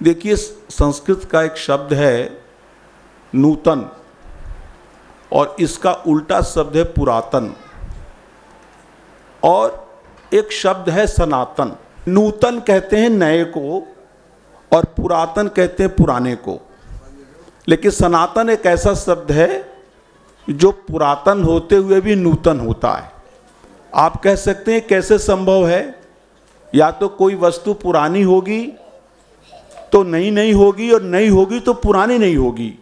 देखिए, संस्कृत का एक शब्द है नूतन और इसका उल्टा शब्द है पुरातन, और एक शब्द है सनातन। नूतन कहते हैं नए को और पुरातन कहते हैं पुराने को, लेकिन सनातन एक ऐसा शब्द है जो पुरातन होते हुए भी नूतन होता है। आप कह सकते हैं कैसे संभव है? या तो कोई वस्तु पुरानी होगी तो नई नहीं होगी और नई होगी तो पुरानी नहीं होगी।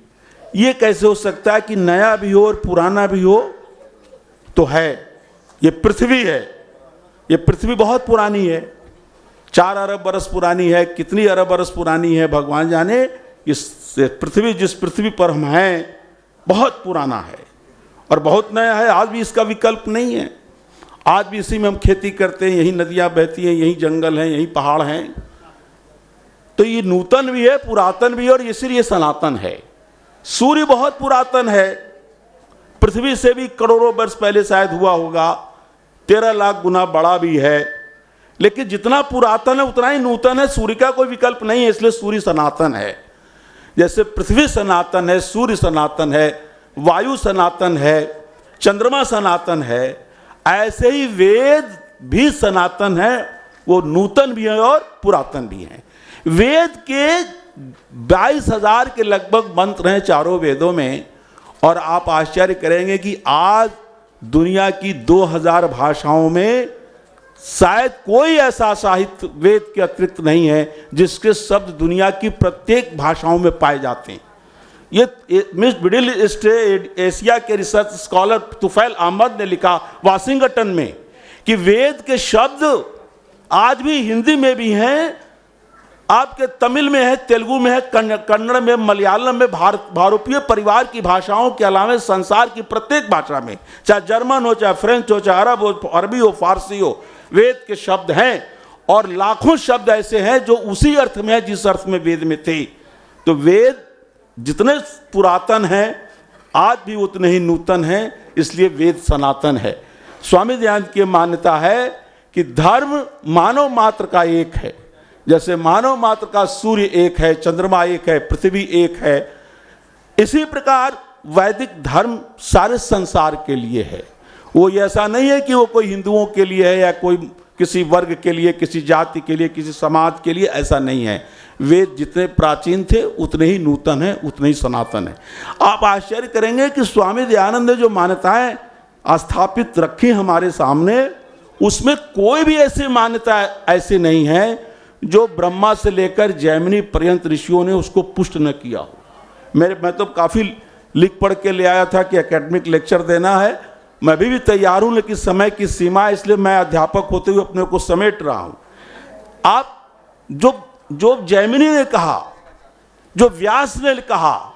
ये कैसे हो सकता है कि नया भी हो और पुराना भी हो? तो है, ये पृथ्वी है। ये पृथ्वी बहुत पुरानी है, 4 अरब बरस पुरानी है, कितनी अरब बरस पुरानी है भगवान जाने। इस पृथ्वी, जिस पृथ्वी पर हम हैं, बहुत पुराना है और बहुत नया है। आज भी इसका विकल्प नहीं है। आज भी इसी में हम खेती करते हैं, यही नदियां बहती हैं, यही जंगल हैं, यही पहाड़ हैं। तो ये नूतन भी है, पुरातन भी है और इसीलिए सनातन है। सूर्य बहुत पुरातन है, पृथ्वी से भी करोड़ों वर्ष पहले शायद हुआ होगा, 13 लाख गुना बड़ा भी है, लेकिन जितना पुरातन है उतना ही नूतन है। सूर्य का कोई विकल्प नहीं है, इसलिए सूर्य सनातन है। जैसे पृथ्वी सनातन है, सूर्य सनातन है, वायु सनातन है, चंद्रमा सनातन है, ऐसे ही वेद भी सनातन है। वो नूतन भी है और पुरातन भी है। वेद के 22,000 के लगभग मंत्र हैं चारों वेदों में, और आप आश्चर्य करेंगे कि आज दुनिया की 2000 भाषाओं में शायद कोई ऐसा साहित्य वेद के अतिरिक्त नहीं है जिसके शब्द दुनिया की प्रत्येक भाषाओं में पाए जाते हैं। ये मिडिल ईस्ट एशिया के रिसर्च स्कॉलर तुफैल अहमद ने लिखा वाशिंगटन में कि वेद के शब्द आज भी हिंदी में भी हैं, आपके तमिल में है, तेलुगु में है, कन्नड़ में, मलयालम में, भारतीय परिवार की भाषाओं के अलावा संसार की प्रत्येक भाषा में, चाहे जर्मन हो, चाहे फ्रेंच हो, चाहे अरब हो, अरबी हो, फारसी हो, वेद के शब्द हैं। और लाखों शब्द ऐसे हैं जो उसी अर्थ में है जिस अर्थ में वेद में थे। तो वेद जितने पुरातन हैं आज भी उतने ही नूतन हैं, इसलिए वेद सनातन है। स्वामी दयानंद की मान्यता है कि धर्म मानव मात्र का एक है। जैसे मानव मात्र का सूर्य एक है, चंद्रमा एक है, पृथ्वी एक है, इसी प्रकार वैदिक धर्म सारे संसार के लिए है। वो ऐसा नहीं है कि वो कोई हिंदुओं के लिए है या कोई किसी वर्ग के लिए, किसी जाति के लिए, किसी समाज के लिए, ऐसा नहीं है। वेद जितने प्राचीन थे उतने ही नूतन है, उतने ही सनातन है। आप आश्चर्य करेंगे कि स्वामी दयानंद ने जो मान्यताएं स्थापित रखी हमारे सामने, उसमें कोई भी ऐसी मान्यता ऐसी नहीं है जो ब्रह्मा से लेकर जैमिनी पर्यंत ऋषियों ने उसको पुष्ट न किया हो। मैं तो काफ़ी लिख पढ़ के ले आया था कि एकेडमिक लेक्चर देना है। मैं भी तैयार हूँ, लेकिन समय की सीमा है, इसलिए मैं अध्यापक होते हुए अपने को समेट रहा हूँ। आप जो जैमिनी ने कहा, जो व्यास ने कहा,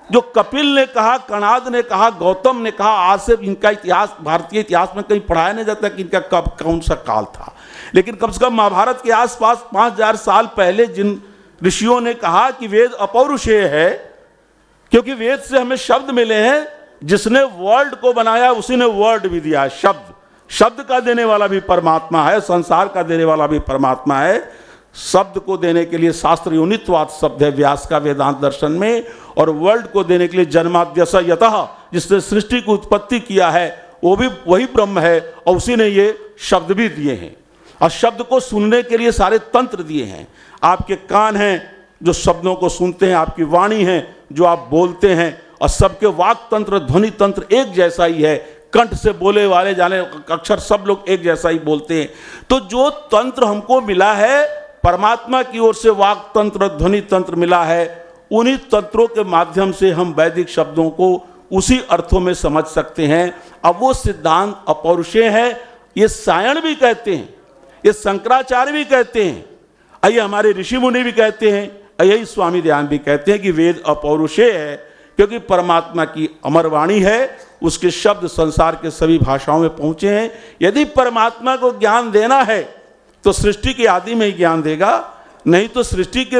जो कपिल ने कहा, कणाद ने कहा, गौतम ने कहा, आज से इनका इतिहास भारतीय इतिहास में कहीं पढ़ाया नहीं जाता कि इनका कब कौन सा काल था। लेकिन कम से कम महाभारत के आसपास 5000 साल पहले जिन ऋषियों ने कहा कि वेद अपौरुषेय है, क्योंकि वेद से हमें शब्द मिले हैं, जिसने वर्ल्ड को बनाया उसी ने वर्ड भी दिया। शब्द का देने वाला भी परमात्मा है, संसार का देने वाला भी परमात्मा है। शब्द को देने के लिए शास्त्र योनित्वाद शब्द है व्यास का वेदांत दर्शन में, और वर्ल्ड को देने के लिए जन्माद्यस यतः, जिसने सृष्टि की उत्पत्ति किया है, वो भी वही ब्रह्म है और उसी ने ये शब्द भी दिए हैं। और शब्द को सुनने के लिए सारे तंत्र दिए हैं। आपके कान हैं जो शब्दों को सुनते हैं, आपकी वाणी है जो आप बोलते हैं, और सबके वाक तंत्र, ध्वनि तंत्र एक जैसा ही है। कंठ से बोले वाले जाने अक्षर सब लोग एक जैसा ही बोलते हैं। तो जो तंत्र हमको मिला है परमात्मा की ओर से, वाक तंत्र, ध्वनि तंत्र मिला है, उन्हीं तंत्रों के माध्यम से हम वैदिक शब्दों को उसी अर्थों में समझ सकते हैं। अब वो सिद्धांत अपौरुषेय है, ये सायण भी कहते हैं, ये शंकराचार्य भी कहते हैं, ये हमारे ऋषि मुनि भी कहते हैं, यही स्वामी दयानंद भी कहते हैं कि वेद अपौरुषेय है, क्योंकि परमात्मा की अमर वाणी है, उसके शब्द संसार के सभी भाषाओं में पहुंचे हैं। यदि परमात्मा को ज्ञान देना है तो सृष्टि के आदि में ही ज्ञान देगा, नहीं तो सृष्टि के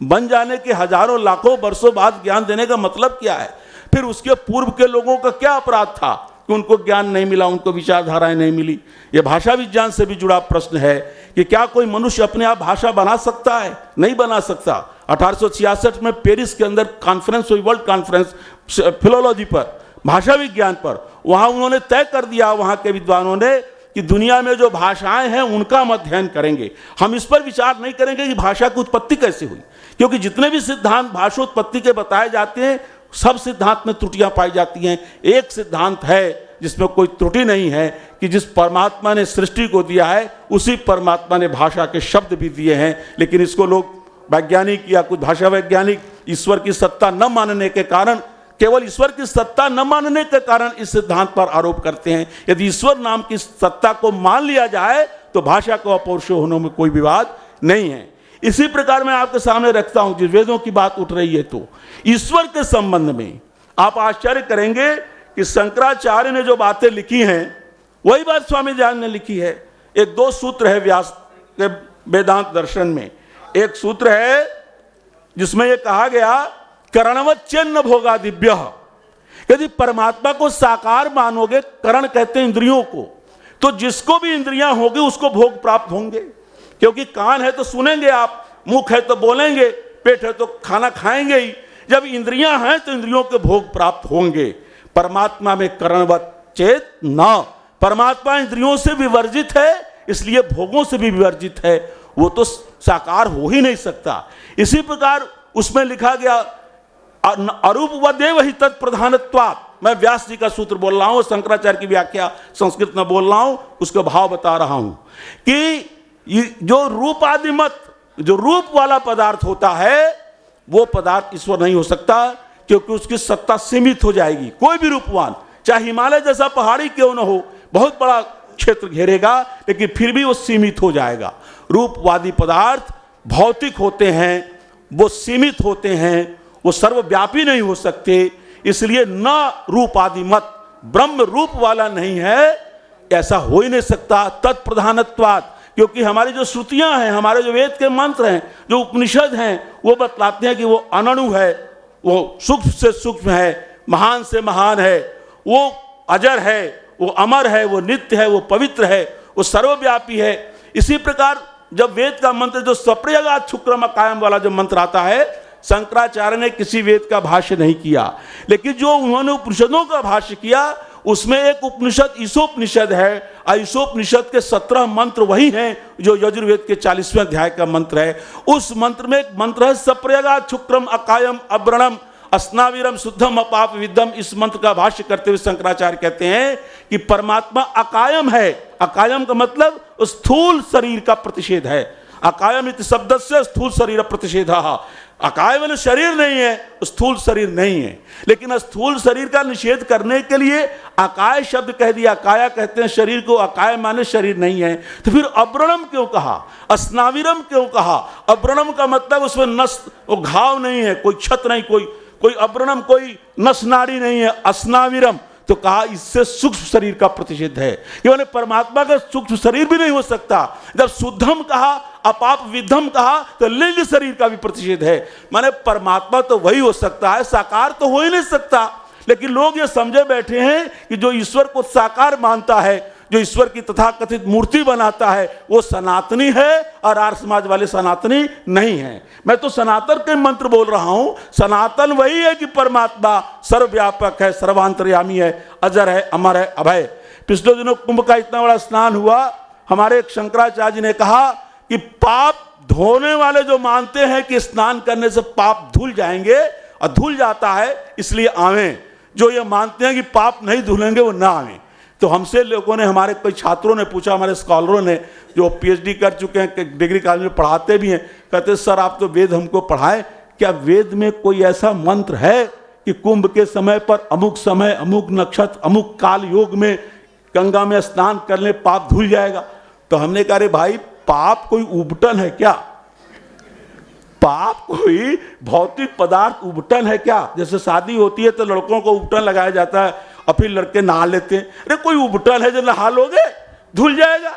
बन जाने के हजारों लाखों वर्षों बाद ज्ञान देने का मतलब क्या है? फिर उसके पूर्व के लोगों का क्या अपराध था कि उनको ज्ञान नहीं मिला, उनको विचारधाराएं नहीं मिली? यह भाषा विज्ञान से भी जुड़ा प्रश्न है कि क्या कोई मनुष्य अपने आप भाषा बना सकता है? नहीं बना सकता। 1866 में पेरिस के अंदर कॉन्फ्रेंस हुई, वर्ल्ड कॉन्फ्रेंस फिलोलॉजी पर, भाषा विज्ञान पर। वहाँ उन्होंने तय कर दिया, वहाँ के विद्वानों ने, कि दुनिया में जो भाषाएं हैं उनका हम अध्ययन करेंगे। हम इस पर विचार नहीं करेंगे कि भाषा की उत्पत्ति कैसे हुई, क्योंकि जितने भी सिद्धांत भाषोत्पत्ति के बताए जाते हैं सब सिद्धांत में त्रुटियां पाई जाती हैं। एक सिद्धांत है जिसमें कोई त्रुटि नहीं है कि जिस परमात्मा ने सृष्टि को दिया है उसी परमात्मा ने भाषा के शब्द भी दिए हैं। लेकिन इसको लोग वैज्ञानिक या कुछ भाषा वैज्ञानिक ईश्वर की सत्ता न मानने के कारण, केवल ईश्वर की सत्ता न मानने के कारण इस सिद्धांत पर आरोप करते हैं। यदि ईश्वर नाम की सत्ता को मान लिया जाए तो भाषा को अपौरुष होने में कोई विवाद नहीं है। इसी प्रकार मैं आपके सामने रखता हूं, जिस वेदों की बात उठ रही है तो ईश्वर के संबंध में आप आश्चर्य करेंगे कि शंकराचार्य ने जो बातें लिखी हैं वही बात स्वामी दयानंद ने लिखी है। एक दो सूत्र है व्यास के वेदांत दर्शन में। एक सूत्र है जिसमें यह कहा गया, करणवच्चन्न भोगा दिव्य। यदि परमात्मा को साकार मानोगे, करण कहते हैं इंद्रियों को, तो जिसको भी इंद्रियां होगी उसको भोग प्राप्त होंगे। क्योंकि कान है तो सुनेंगे आप, मुख है तो बोलेंगे, पेट है तो खाना खाएंगे ही। जब इंद्रियां हैं तो इंद्रियों के भोग प्राप्त होंगे। परमात्मा में करणवत् चेत न, परमात्मा इंद्रियों से विवर्जित है, इसलिए भोगों से भी विवर्जित है, वो तो साकार हो ही नहीं सकता। इसी प्रकार उसमें लिखा गया, अरूप व देव ही तत्प्रधानत्वात्। मैं व्यास जी का सूत्र बोल रहा हूं, शंकराचार्य की व्याख्या संस्कृत में बोल रहा हूं, उसका भाव बता रहा हूं कि जो रूप आदिमत, जो रूप वाला पदार्थ होता है वो पदार्थ ईश्वर नहीं हो सकता, क्योंकि उसकी सत्ता सीमित हो जाएगी। कोई भी रूपवान, चाहे हिमालय जैसा पहाड़ी क्यों न हो, बहुत बड़ा क्षेत्र घेरेगा, लेकिन फिर भी वो सीमित हो जाएगा। रूपवादी पदार्थ भौतिक होते हैं, वो सीमित होते हैं, वो सर्वव्यापी नहीं हो सकते। इसलिए न रूप आदि मत, ब्रह्म रूप वाला नहीं है, ऐसा हो ही नहीं सकता। तत्प्रधानत्वात्, क्योंकि हमारी जो श्रुतियां हैं, हमारे जो वेद के मंत्र हैं, जो उपनिषद हैं, वो बतलाते हैं कि वो अनणु है, वो सूक्ष्म से सूक्ष्म है, महान से महान है, वो अजर है, वो अमर है, वो नित्य है, वो पवित्र है, वो सर्वव्यापी है। इसी प्रकार जब वेद का मंत्र जो सप्रयगात शुक्रम कायम वाला जो मंत्र आता है, शंकराचार्य ने किसी वेद का भाष्य नहीं किया, लेकिन जो उन्होंने उपनिषदों का भाष्य किया उसमें एक उपनिषद ईशोपनिषद है। ईशोपनिषद के 17 मंत्र वही हैं जो यजुर्वेद के 40वें अध्याय का मंत्र है। उस मंत्र में एक मंत्र है, सप्रयगात शुक्रम अकायम अब्रणम अस्नाविरम शुद्धम अपाप विद्धम। इस मंत्र का भाष्य करते हुए शंकराचार्य कहते हैं कि परमात्मा अकायम है। अकायम का मतलब स्थूल शरीर का प्रतिषेध है। अकायम इति शब्द से स्थूल शरीर प्रतिषेध। अकाय मैंने शरीर नहीं है, स्थूल शरीर नहीं है, लेकिन स्थूल शरीर का निषेध करने के लिए अकाय शब्द कह दिया। काया कहते हैं शरीर को, अकाय माने शरीर नहीं है। तो फिर अब्रणम क्यों कहा, अस्नाविरम क्यों कहा? अब्रणम का मतलब उसमें नस, वो घाव नहीं है, कोई क्षत नहीं, कोई अब्रणम, कोई नस नाड़ी नहीं है। अस्नाविरम तो कहा इससे सूक्ष्म शरीर का प्रतिषेध है, कि परमात्मा का सूक्ष्म शरीर भी नहीं हो सकता। जब शुद्धम कहा, अपाप विद्धम कहा, तो लिंग शरीर का भी प्रतिषेध है। माने परमात्मा तो वही हो सकता है, साकार तो हो ही नहीं सकता। लेकिन लोग ये समझे बैठे हैं कि जो ईश्वर को साकार मानता है, जो ईश्वर की तथाकथित मूर्ति बनाता है, वो सनातनी है, और आर्य समाज वाले सनातनी नहीं है। मैं तो सनातन के मंत्र बोल रहा हूं। सनातन वही है कि परमात्मा सर्वव्यापक है, सर्वांतर्यामी है, अजर है, अमर है, अभय। पिछले दिनों कुंभ का इतना बड़ा स्नान हुआ, हमारे एक शंकराचार्य जी ने कहा कि पाप धोने वाले जो मानते हैं कि स्नान करने से पाप धुल जाएंगे, और धुल जाता है इसलिए आवें। जो ये मानते हैं कि पाप नहीं धुलेंगे वो ना आवें। तो हमसे लोगों ने, हमारे कई छात्रों ने पूछा, हमारे स्कॉलरों ने जो पीएचडी कर चुके हैं, डिग्री कॉलेज में पढ़ाते भी हैं, कहते सर आप तो वेद हमको पढ़ाएं, क्या वेद में कोई ऐसा मंत्र है कि कुंभ के समय पर अमुक समय, अमुक नक्षत्र, अमुक काल योग में गंगा में स्नान करने पाप धुल जाएगा? तो हमने कहा, अरे भाई पाप कोई उबटन है क्या? पाप कोई भौतिक पदार्थ उबटन है क्या? जैसे शादी होती है तो लड़कों को उबटन लगाया जाता है और फिर लड़के नहा लेते हैं। अरे कोई उबटन है जो नहा लोगे धुल जाएगा?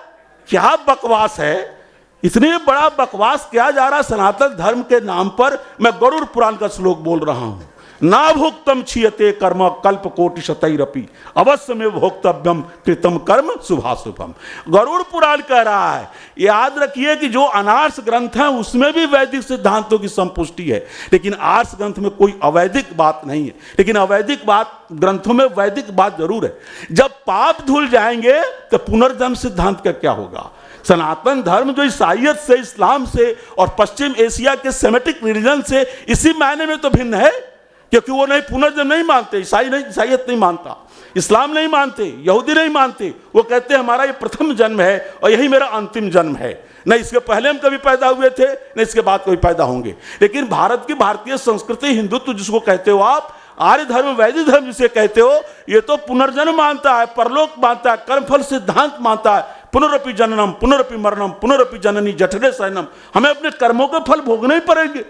क्या बकवास है! इतने बड़ा बकवास किया जा रहा सनातन धर्म के नाम पर। मैं गरुड़ पुराण का श्लोक बोल रहा हूं, ना भोक्तम क्षीयते कर्म कल्प कोटि शतैरपि अवश्य में भोक्तव्यम कृतम कर्म शुभाशुभम। गरुड़ पुराण कह रहा है, याद रखिए कि जो अनार्स ग्रंथ हैं उसमें भी वैदिक सिद्धांतों की संपुष्टि है, लेकिन आर्स ग्रंथ में कोई अवैदिक बात नहीं है। लेकिन अवैदिक बात ग्रंथों में वैदिक बात जरूर है। जब पाप धुल जाएंगे तो पुनर्जन्म सिद्धांत का क्या होगा? सनातन धर्म जो ईसाइयत से, इस्लाम से और पश्चिम एशिया के सेमेटिक रिलीजन से इसी मायने में तो भिन्न है, क्योंकि वो नहीं पुनर्जन्म नहीं मानते। ईसाई नहीं, ईसाइयत नहीं मानता, इस्लाम नहीं मानते, यहूदी नहीं मानते। वो कहते हैं हमारा ये प्रथम जन्म है और यही मेरा अंतिम जन्म है, न इसके पहले हम कभी पैदा हुए थे न इसके बाद कभी पैदा होंगे। लेकिन भारत की भारतीय संस्कृति, हिंदुत्व जिसको कहते हो आप, आर्य धर्म, वैदिक धर्म जिसे कहते हो, ये तो पुनर्जन्म मानता है, परलोक मानता है, कर्मफल सिद्धांत मानता है। पुनरपि जननम पुनरपि मरणम पुनरपि जननी जठरे शयनम, हमें अपने कर्मों के फल भोगने ही पड़ेंगे।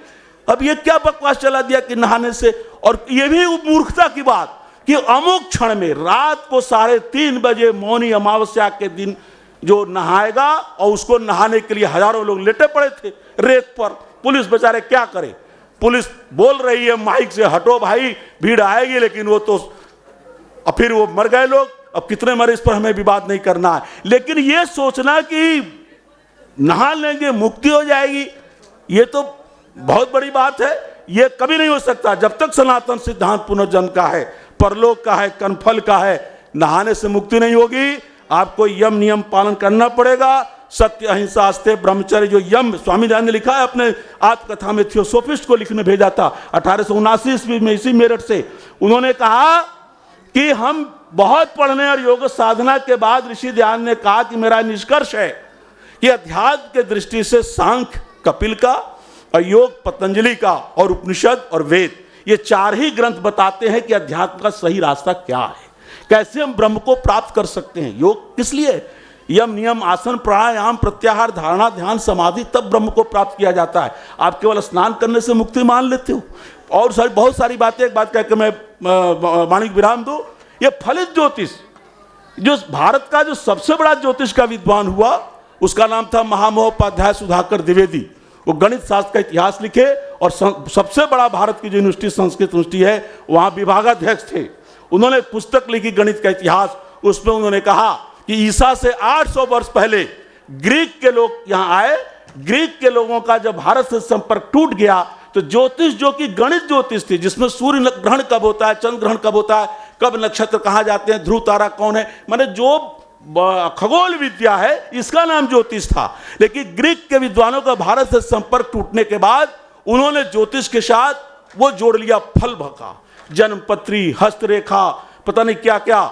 अब ये क्या बकवास चला दिया कि नहाने से, और ये भी मूर्खता की बात कि अमुक क्षण में रात को 3:30 बजे मौनी अमावस्या के दिन जो नहाएगा, और उसको नहाने के लिए हजारों लोग लेटे पड़े थे रेत पर। पुलिस बेचारे क्या करे, पुलिस बोल रही है माइक से, हटो भाई भीड़ आएगी, लेकिन वो तो अब फिर वो मर गए लोग। अब कितने मरे इस पर हमें विवाद नहीं करना है, लेकिन ये सोचना कि नहा लेंगे मुक्ति हो जाएगी, ये तो बहुत बड़ी बात है। ये कभी नहीं हो सकता जब तक सनातन सिद्धांत पुनर्जन्म का है, परलोक का है, कर्मफल का है। नहाने से मुक्ति नहीं होगी, आपको यम नियम पालन करना पड़ेगा। सत्य, अहिंसा, अस्तेय, ब्रह्मचर्य, जो यम स्वामी जी ने लिखा है अपने आत्मकथा में, थियोसोफिस्ट को लिखने भेजा था 1879 ईस्वी में, इसी मेरठ से। उन्होंने कहा कि हम बहुत पढ़ने और योग साधना के बाद ऋषि ध्यान ने कहा कि मेरा निष्कर्ष है कि अध्यात्म के दृष्टि से सांख्य कपिल का और योग पतंजलि का और उपनिषद और वेद, ये 4 ही ग्रंथ बताते हैं कि अध्यात्म का सही रास्ता क्या है, कैसे हम ब्रह्म को प्राप्त कर सकते हैं। योग किस लिए? यम नियम, आसन, प्राणायाम, प्रत्याहार, धारणा, ध्यान, समाधि, तब ब्रह्म को प्राप्त किया जाता है। आप केवल स्नान करने से मुक्ति मान लेते हो। और बहुत सारी बातें, एक बात कह के मैं वाणी विराम दूं। ये फलित ज्योतिष, जो भारत का जो सबसे बड़ा ज्योतिष का विद्वान हुआ, उसका नाम था महामहोपाध्याय सुधाकर द्विवेदी। वो गणित शास्त्र का इतिहास लिखे और सबसे बड़ा भारत की जो यूनिवर्सिटी, संस्कृत यूनिवर्सिटी है, वहाँ विभागाध्यक्ष थे। उन्होंने पुस्तक लिखी गणित का इतिहास। उसमें उन्होंने कहा कि ईसा से 800 वर्ष पहले ग्रीक के लोग यहाँ आए। ग्रीक के लोगों का जब भारत से संपर्क टूट गया तो ज्योतिष, जो कि गणित ज्योतिष थी, जिसमें सूर्य ग्रहण कब होता है, चंद्र ग्रहण कब होता है, कब नक्षत्र कहाँ जाते हैं, ध्रुव तारा कौन है, माने जो खगोल विद्या है, इसका नाम ज्योतिष था। लेकिन ग्रीक के विद्वानों का भारत से संपर्क टूटने के बाद उन्होंने ज्योतिष के साथ वो जोड़ लिया फल भका, जन्मपत्री, हस्तरेखा, पता नहीं क्या क्या,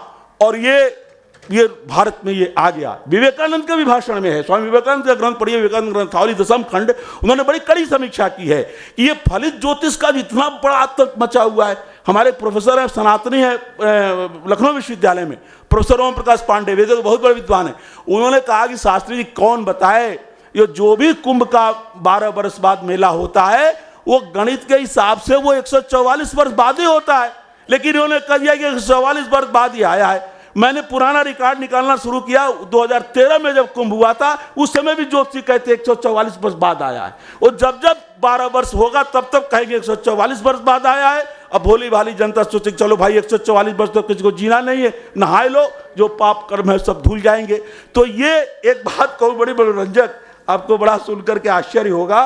और ये भारत में ये आ गया। विवेकानंद के भी भाषण में है, स्वामी विवेकानंद का ग्रंथ पढ़िए, विवेकानंद ग्रंथावली 10म खंड, उन्होंने बड़ी कड़ी समीक्षा की है कि ये फलित ज्योतिष का जितना बड़ा आतंक मचा हुआ है। हमारे प्रोफेसर है, सनातनी है लखनऊ विश्वविद्यालय में, प्रोफेसर ओम प्रकाश पांडे, वे तो बहुत बड़े विद्वान है। उन्होंने कहा कि शास्त्री जी कौन बताए, ये जो भी कुंभ का 12 वर्ष बाद मेला होता है, वो गणित के हिसाब से वो 144 वर्ष बाद ही होता है, लेकिन उन्होंने कह दिया कि 144 वर्ष बाद ही आया है। मैंने पुराना रिकॉर्ड निकालना शुरू किया, 2013 में जब कुंभ हुआ था, उस समय भी ज्योतिषी कहते 144 वर्ष बाद आया है। और जब 12 वर्ष होगा तब तक कहेंगे 144 वर्ष बाद आया है। अब भोली भाली जनता सोचे चलो भाई 144 वर्ष तो किसी को जीना नहीं है, नहाए लो, जो पाप कर्म है सब धुल जाएंगे। तो ये एक बात कहूँ बड़ी मनोरंजक, आपको बड़ा सुनकर के आश्चर्य होगा।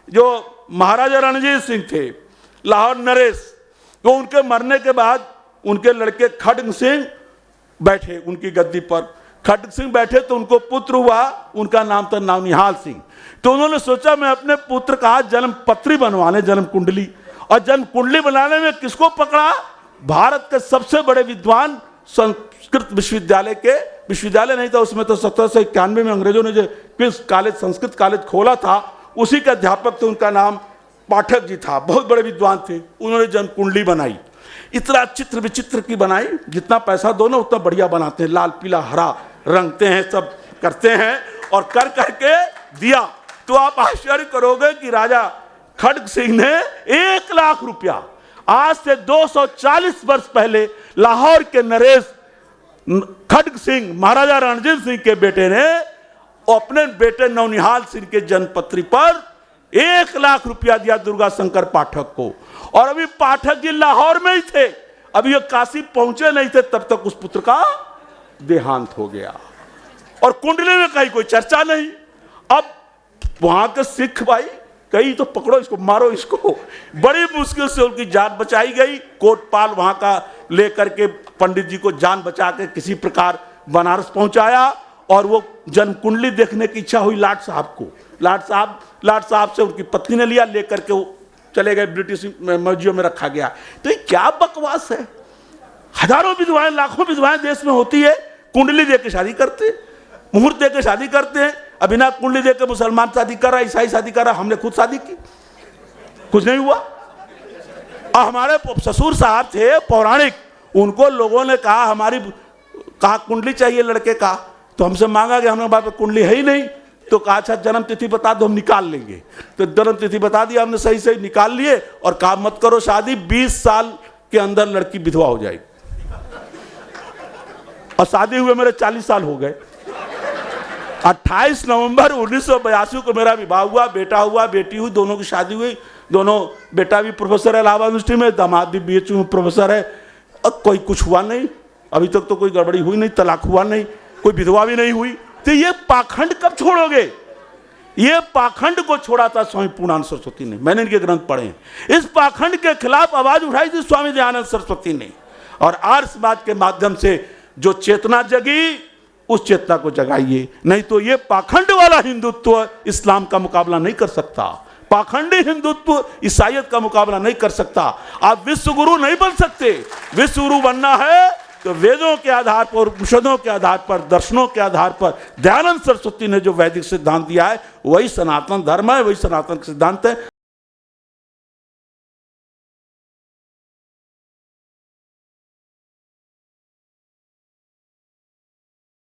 जो महाराजा रणजीत सिंह थे, लाहौर नरेश, तो उनके मरने के बाद उनके लड़के खड्ग सिंह बैठे उनकी गद्दी पर। खड्ग सिंह बैठे तो उनको पुत्र हुआ, उनका नाम था नौनिहाल सिंह। तो उन्होंने सोचा मैं अपने पुत्र का जन्म पत्री बनवाने, जन्म कुंडली, और जन्म कुंडली बनाने में किसको पकड़ा? भारत के सबसे बड़े विद्वान, संस्कृत विश्वविद्यालय के, विश्वविद्यालय नहीं था उसमें, तो 1791 में अंग्रेजों ने जो क्वींस कॉलेज, संस्कृत कॉलेज खोला था, उसी के अध्यापक थे, उनका नाम पाठक जी था, बहुत बड़े विद्वान थे। उन्होंने जन्म कुंडली बनाई, इतना चित्र विचित्र की बनाई, जितना पैसा दो ना उतना बढ़िया बनाते हैं, लाल पीला हरा रंगते हैं, सब करते हैं, और कर करके दिया। तो आप आश्चर्य करोगे कि राजा खड्ग सिंह ने 1 लाख रुपया आज से 240 वर्ष पहले लाहौर के नरेश खड्ग सिंह, महाराजा रणजीत सिंह के बेटे ने अपने बेटे नौनिहाल सिंह के जन्मपत्री पर 1 लाख रुपया दिया दुर्गा शंकर पाठक को। और अभी पाठक जी लाहौर में ही थे, अभी ये काशी पहुंचे नहीं थे, तब तक उस पुत्र का देहांत हो गया और कुंडली में कहीं कोई चर्चा नहीं। अब वहां के सिख भाई कहीं तो पकड़ो इसको, मारो इसको, बड़ी मुश्किल से उनकी जान बचाई गई। कोटपाल वहां का लेकर के पंडित जी को जान बचा के किसी प्रकार बनारस पहुंचाया और वो जन्म कुंडली देखने की इच्छा हुई लाट साहब को। लाट साहब से उनकी पत्नी ने लिया, लेकर के वो चले गए, ब्रिटिश म्यूजियम में रखा गया। तो ये क्या बकवास है? हजारों विधवाएं, लाखों विधवाएं देश में होती है, कुंडली दे के शादी करते हैं, मुहूर्त दे के शादी करते हैं। अब बिना कुंडली दे के मुसलमान शादी कर रहा, ईसाई शादी कर रहा, हमने खुद शादी की, कुछ नहीं हुआ। और हमारे ससुर साहब थे पौराणिक, उनको लोगों ने कहा कुंडली चाहिए लड़के का, तो हमसे मांगा कि हमारे पास कुंडली है ही नहीं। तो कहा अच्छा जन्म तिथि बता दो, हम निकाल लेंगे। तो जन्म तिथि बता दिया हमने, सही सही निकाल लिए और कहा मत करो शादी, 20 साल के अंदर लड़की विधवा हो जाएगी। और शादी हुए मेरे 40 साल हो गए। 28 नवंबर 1982 को मेरा विवाह हुआ, बेटा हुआ, बेटी हुई, दोनों की शादी हुई। दोनों, बेटा भी प्रोफेसर है इलाहाबाद यूनिवर्सिटी में, दामाद भी BHU में प्रोफेसर है। अब कोई कुछ हुआ नहीं, अभी तक तो कोई गड़बड़ी हुई नहीं, तलाक हुआ नहीं, कोई विधवा भी नहीं हुई। तो ये पाखंड कब छोड़ोगे? ये पाखंड को छोड़ा था स्वामी पूर्णानंद सरस्वती ने, मैंने इनके ग्रंथ पढ़े हैं। इस पाखंड के खिलाफ आवाज उठाई थी स्वामी दयानंद सरस्वती ने। और आर्य समाज के माध्यम से जो चेतना जगी, उस चेतना को जगाइए, नहीं तो ये पाखंड वाला हिंदुत्व इस्लाम का मुकाबला नहीं कर सकता। पाखंडी हिंदुत्व ईसाईयत का मुकाबला नहीं कर सकता। आप विश्व गुरु नहीं बन सकते। विश्व गुरु बनना है तो वेदों के आधार पर, उपनिषदों के आधार पर, दर्शनों के आधार पर दयानंद सरस्वती ने जो वैदिक सिद्धांत दिया है वही सनातन धर्म है, वही सनातन सिद्धांत है।